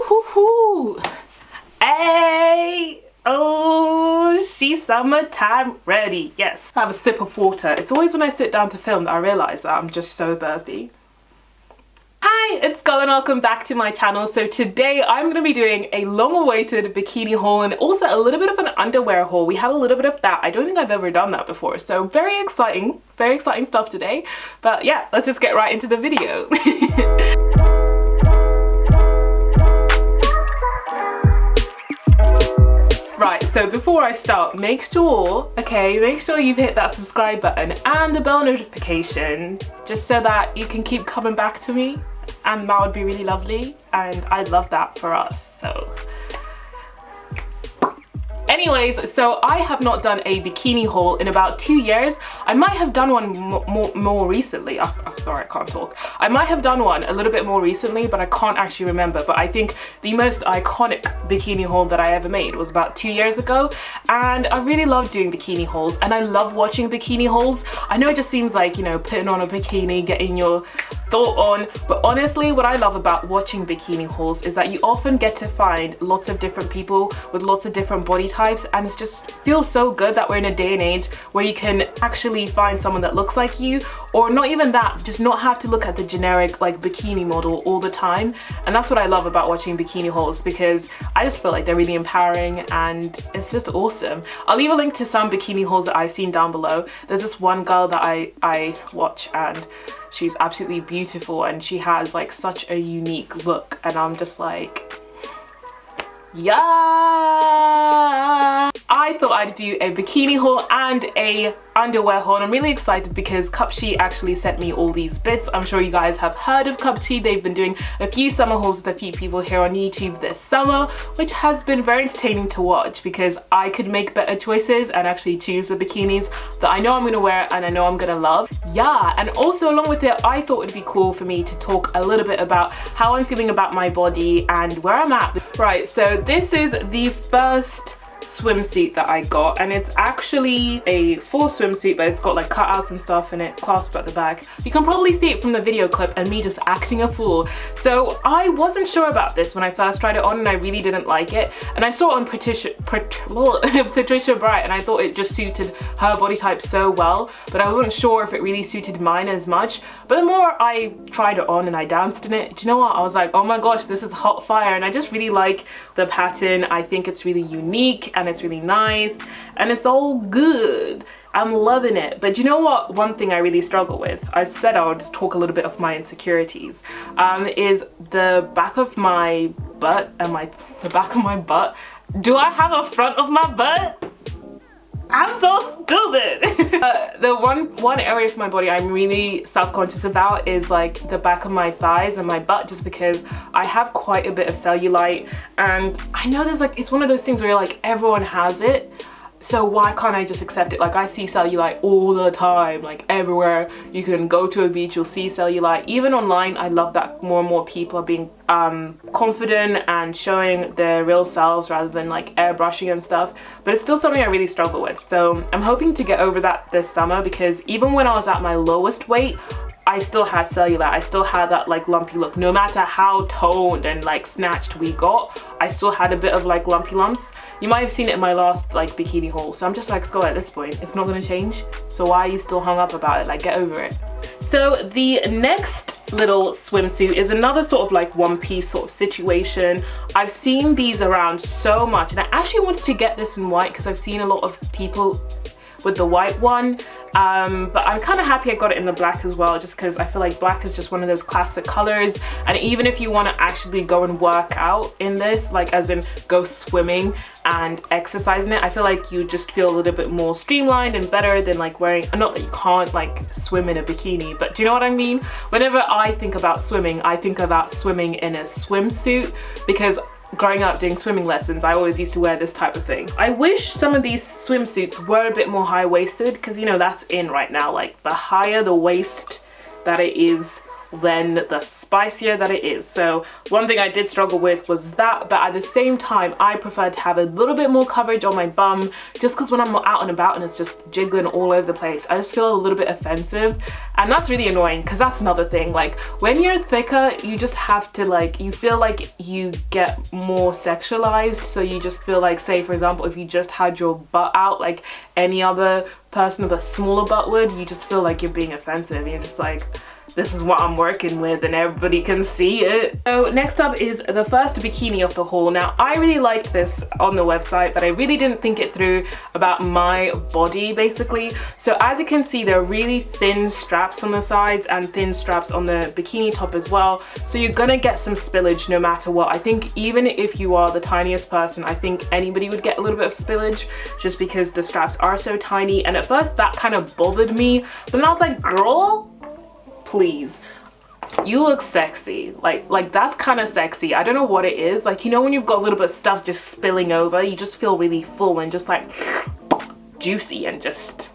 Woo-hoo-hoo. Hey! Oh, she's summertime ready. Yes. I have a sip of water. It's always when I sit down to film that I realize that I'm just so thirsty. Hi, it's Scola and welcome back to my channel. So today I'm going to be doing a long-awaited bikini haul and also a little bit of an underwear haul. We have a little bit of that. I don't think I've ever done that before. So very exciting stuff today. But yeah, let's just get right into the video. Right, so before I start, make sure you've hit that subscribe button and the bell notification, just so that you can keep coming back to me, and that would be really lovely, and I'd love that for us. So anyways, so I have not done a bikini haul in about 2 years. I might have done one more recently. Sorry, I can't talk. I might have done one a little bit more recently, but I can't actually remember. But I think the most iconic bikini haul that I ever made was about 2 years ago. And I really love doing bikini hauls, and I love watching bikini hauls. I know it just seems like, you know, putting on a bikini, getting your thought on, but honestly what I love about watching bikini hauls is that you often get to find lots of different people with lots of different body types, and it just feels so good that we're in a day and age where you can actually find someone that looks like you, or not even that, just not have to look at the generic like bikini model all the time. And that's what I love about watching bikini hauls, because I just feel like they're really empowering and it's just awesome. I'll leave a link to some bikini hauls that I've seen down below. There's this one girl that I watch, and she's absolutely beautiful, and she has like such a unique look, and I'm just like, yeah. I thought I'd do a bikini haul and a underwear haul, and I'm really excited because Cupshe actually sent me all these bits. I'm sure you guys have heard of Cupshe. They've been doing a few summer hauls with a few people here on YouTube this summer, which has been very entertaining to watch because I could make better choices and actually choose the bikinis that I know I'm gonna wear and I know I'm gonna love. Yeah, and also along with it, I thought it'd be cool for me to talk a little bit about how I'm feeling about my body and where I'm at. Right, so this is the first swimsuit that I got, and it's actually a full swimsuit, but it's got like cutouts and stuff in it, clasped at the back. You can probably see it from the video clip and me just acting a fool. So I wasn't sure about this when I first tried it on, and I really didn't like it, and I saw it on Patricia Bright, and I thought it just suited her body type so well, but I wasn't sure if it really suited mine as much. But the more I tried it on and I danced in it, do you know what, I was like, oh my gosh, this is hot fire. And I just really like the pattern. I think it's really unique and it's really nice and it's all good. I'm loving it. But you know what, one thing I really struggle with, I said I would just talk a little bit of my insecurities, is the back of my butt and the back of my butt. Do I have a front of my butt? I'm so stupid. The one area of my body I'm really self-conscious about is like the back of my thighs and my butt, just because I have quite a bit of cellulite, and I know there's like, it's one of those things where you're like, everyone has it, so why can't I just accept it? Like, I see cellulite all the time, like everywhere you can go to a beach, you'll see cellulite. Even online, I love that more and more people are being confident and showing their real selves rather than like airbrushing and stuff. But it's still something I really struggle with. So I'm hoping to get over that this summer, because even when I was at my lowest weight, I still had cellulite. I still had that like lumpy look. No matter how toned and like snatched we got, I still had a bit of like lumpy lumps. You might have seen it in my last like bikini haul. So I'm just like, Scola, at this point, it's not gonna change. So why are you still hung up about it? Like, get over it. So the next little swimsuit is another sort of like one-piece sort of situation. I've seen these around so much, and I actually wanted to get this in white because I've seen a lot of people with the white one, but I'm kind of happy I got it in the black as well, just because I feel like black is just one of those classic colors. And even if you want to actually go and work out in this, like as in go swimming and exercising it, I feel like you just feel a little bit more streamlined and better than like wearing, not that you can't like swim in a bikini, but do you know what I mean? Whenever I think about swimming, I think about swimming in a swimsuit, because growing up doing swimming lessons, I always used to wear this type of thing. I wish some of these swimsuits were a bit more high-waisted, because you know that's in right now. Like, the higher the waist that it is then the spicier that it is. So one thing I did struggle with was that, but at the same time I prefer to have a little bit more coverage on my bum, just because when I'm out and about and it's just jiggling all over the place, I just feel a little bit offensive, and that's really annoying because that's another thing. Like when you're thicker, you just have to like, you feel like you get more sexualized, so you just feel like, say for example, if you just had your butt out like any other person with a smaller butt would, you just feel like you're being offensive. You're just like, this is what I'm working with and everybody can see it. So next up is the first bikini of the haul. Now I really liked this on the website, but I really didn't think it through about my body basically. So as you can see, there are really thin straps on the sides and thin straps on the bikini top as well. So you're gonna get some spillage no matter what. I think even if you are the tiniest person, I think anybody would get a little bit of spillage just because the straps are so tiny. And at first that kind of bothered me, but then I was like, girl, please, you look sexy. Like that's kind of sexy. I don't know what it is. Like, you know when you've got a little bit of stuff just spilling over, you just feel really full and just like juicy and just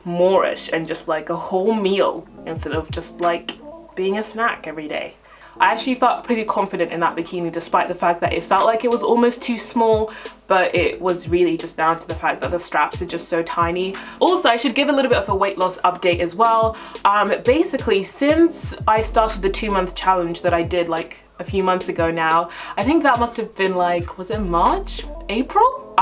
moreish and just like a whole meal instead of just like being a snack every day. I actually felt pretty confident in that bikini despite the fact that it felt like it was almost too small, but it was really just down to the fact that the straps are just so tiny. Also, I should give a little bit of a weight loss update as well. Basically, since I started the 2-month challenge that I did like a few months ago now, I think that must have been like, was it March? April?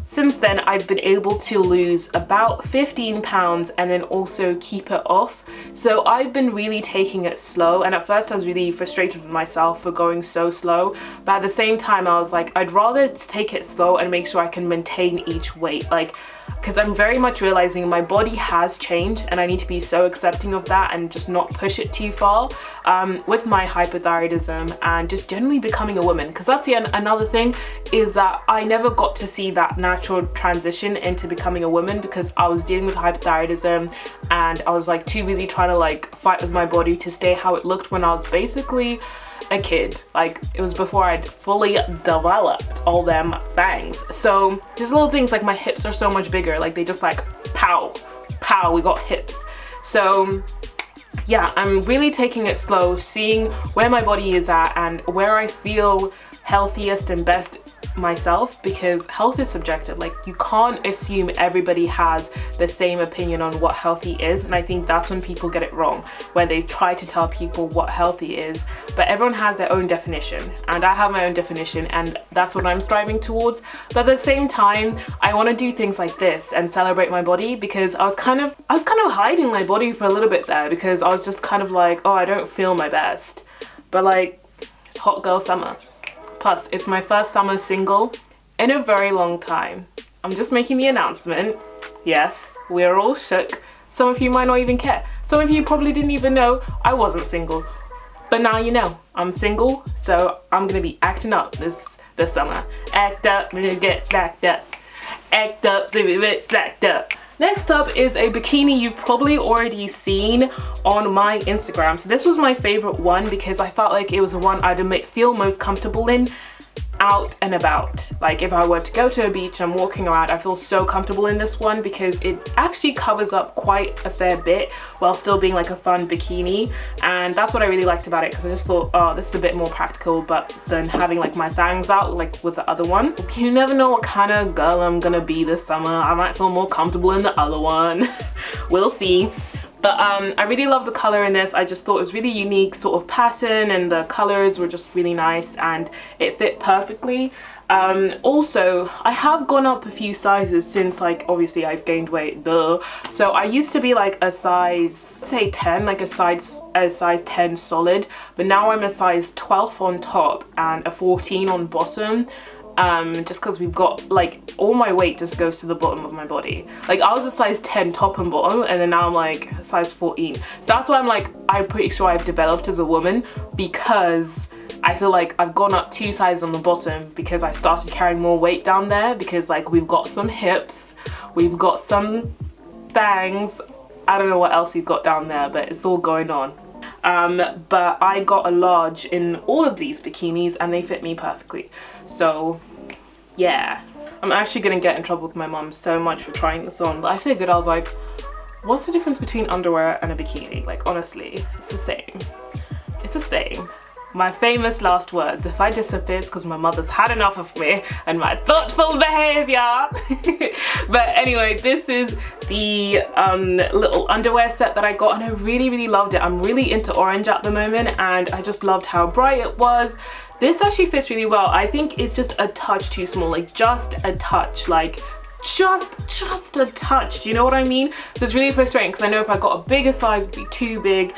Since then, I've been able to lose about 15 pounds and then also keep it off. So I've been really taking it slow, and at first I was really frustrated with myself for going so slow, but at the same time I was like, I'd rather take it slow and make sure I can maintain each weight, like, because I'm very much realizing my body has changed and I need to be so accepting of that and just not push it too far with my hypothyroidism and just generally becoming a woman. Because that's another thing, is that I never got to see that natural transition into becoming a woman because I was dealing with hypothyroidism and I was like too busy trying to like fight with my body to stay how it looked when I was basically a kid. Like, it was before I'd fully developed all them things. So there's little things like my hips are so much bigger, like they just like pow pow, we got hips. So yeah, I'm really taking it slow, seeing where my body is at and where I feel healthiest and best myself, because health is subjective. Like, you can't assume everybody has the same opinion on what healthy is, and I think that's when people get it wrong, when they try to tell people what healthy is. But everyone has their own definition, and I have my own definition, and that's what I'm striving towards. But at the same time, I want to do things like this and celebrate my body, because I was kind of hiding my body for a little bit there, because I was just kind of like, oh, I don't feel my best. But like, it's hot girl summer. Plus, it's my first summer single in a very long time. I'm just making the announcement. Yes, we're all shook. Some of you might not even care. Some of you probably didn't even know I wasn't single. But now you know, I'm single, so I'm gonna be acting up this summer. Act up, get stacked up. Act up, get stacked up. Next up is a bikini you've probably already seen on my Instagram. So this was my favorite one because I felt like it was the one I'd feel most comfortable in out and about. Like, if I were to go to a beach and I'm walking around, I feel so comfortable in this one because it actually covers up quite a fair bit while still being like a fun bikini. And that's what I really liked about it, because I just thought, oh, this is a bit more practical, but then having like my fangs out like with the other one. You never know what kind of girl I'm gonna be this summer. I might feel more comfortable in the other one. We'll see. But I really love the color in this. I just thought it was really unique sort of pattern, and the colors were just really nice and it fit perfectly. Also, I have gone up a few sizes since, like, obviously I've gained weight, duh. So I used to be like a size, say 10, like a size 10 solid, but now I'm a size 12 on top and a 14 on bottom. Just because we've got, like, all my weight just goes to the bottom of my body. Like, I was a size 10 top and bottom, and then now I'm like a size 14. So that's why I'm like, I'm pretty sure I've developed as a woman, because I feel like I've gone up 2 sizes on the bottom because I started carrying more weight down there, because like we've got some hips, we've got some bangs, I don't know what else we've got down there, but it's all going on. But I got a large in all of these bikinis and they fit me perfectly. So yeah, I'm actually gonna get in trouble with my mom so much for trying this on, but I figured, I was like, what's the difference between underwear and a bikini? Like, honestly, it's the same. It's the same. My famous last words: if I disappear, it's because my mother's had enough of me and my thoughtful behavior. But anyway, this is the little underwear set that I got, and I really loved it. I'm really into orange at the moment, and I just loved how bright it was. This actually fits really well. I think it's just a touch too small, like just a touch, like just a touch, do you know what I mean? So it's really frustrating because I know if I got a bigger size it'd be too big.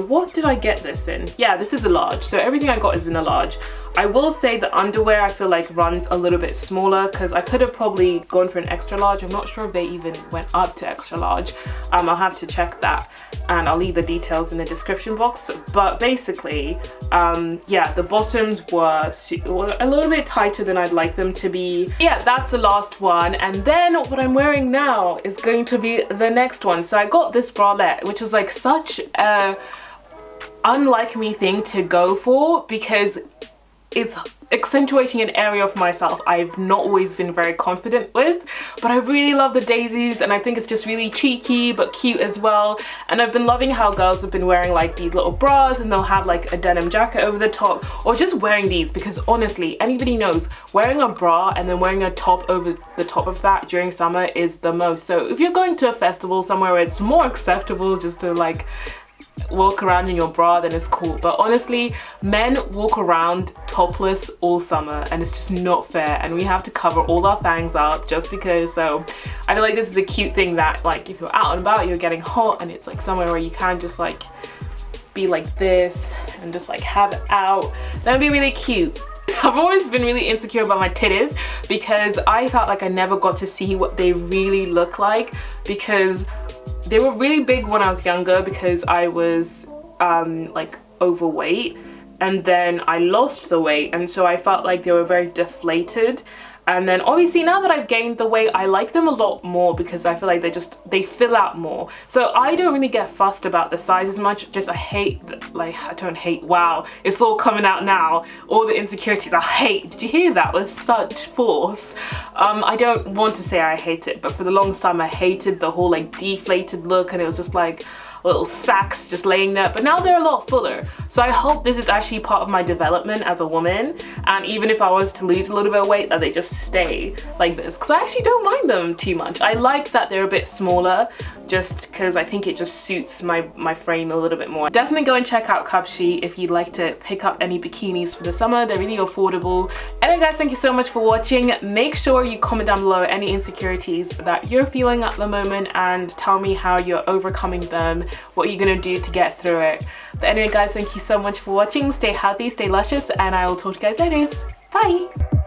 What did I get this in? Yeah, this is a large, so everything I got is in a large. I will say the underwear I feel like runs a little bit smaller because I could have probably gone for an extra large. I'm not sure if they even went up to extra large. I'll have to check that, and I'll leave the details in the description box. But basically, yeah, the bottoms were a little bit tighter than I'd like them to be. Yeah, that's the last one. And then what I'm wearing now is going to be the next one. So I got this bralette, which was like such a unlike me thing to go for because it's accentuating an area of myself I've not always been very confident with. But I really love the daisies, and I think it's just really cheeky but cute as well. And I've been loving how girls have been wearing like these little bras, and they'll have like a denim jacket over the top, or just wearing these, because honestly, anybody knows wearing a bra and then wearing a top over the top of that during summer is the most. So if you're going to a festival somewhere where it's more acceptable just to like walk around in your bra, then it's cool. But honestly, men walk around topless all summer, and it's just not fair, and we have to cover all our fangs up just because. So I feel like this is a cute thing that, like, if you're out and about, you're getting hot, and it's like somewhere where you can just like be like this and just like have it out, that would be really cute. I've always been really insecure about my titties because I felt like I never got to see what they really look like, because they were really big when I was younger because I was like overweight, and then I lost the weight, and so I felt like they were very deflated. And then obviously now that I've gained the weight, I like them a lot more because I feel like they fill out more. So I don't really get fussed about the size as much. Just I don't hate, wow, it's all coming out now, all the insecurities I hate. Did you hear that with such force? I don't want to say I hate it, but for the longest time I hated the whole like deflated look, and it was just like little sacks just laying there. But now they're a lot fuller, so I hope this is actually part of my development as a woman, and even if I was to lose a little bit of weight, that they just stay like this, because I actually don't mind them too much. I like that they're a bit smaller just because I think it just suits my frame a little bit more. Definitely go and check out Cupshe if you'd like to pick up any bikinis for the summer. They're really affordable. Anyway guys, thank you so much for watching. Make sure you comment down below any insecurities that you're feeling at the moment, and tell me how you're overcoming them, what you're gonna do to get through it. But anyway guys, thank you so much for watching. Stay healthy, stay luscious, and I will talk to you guys later. Bye!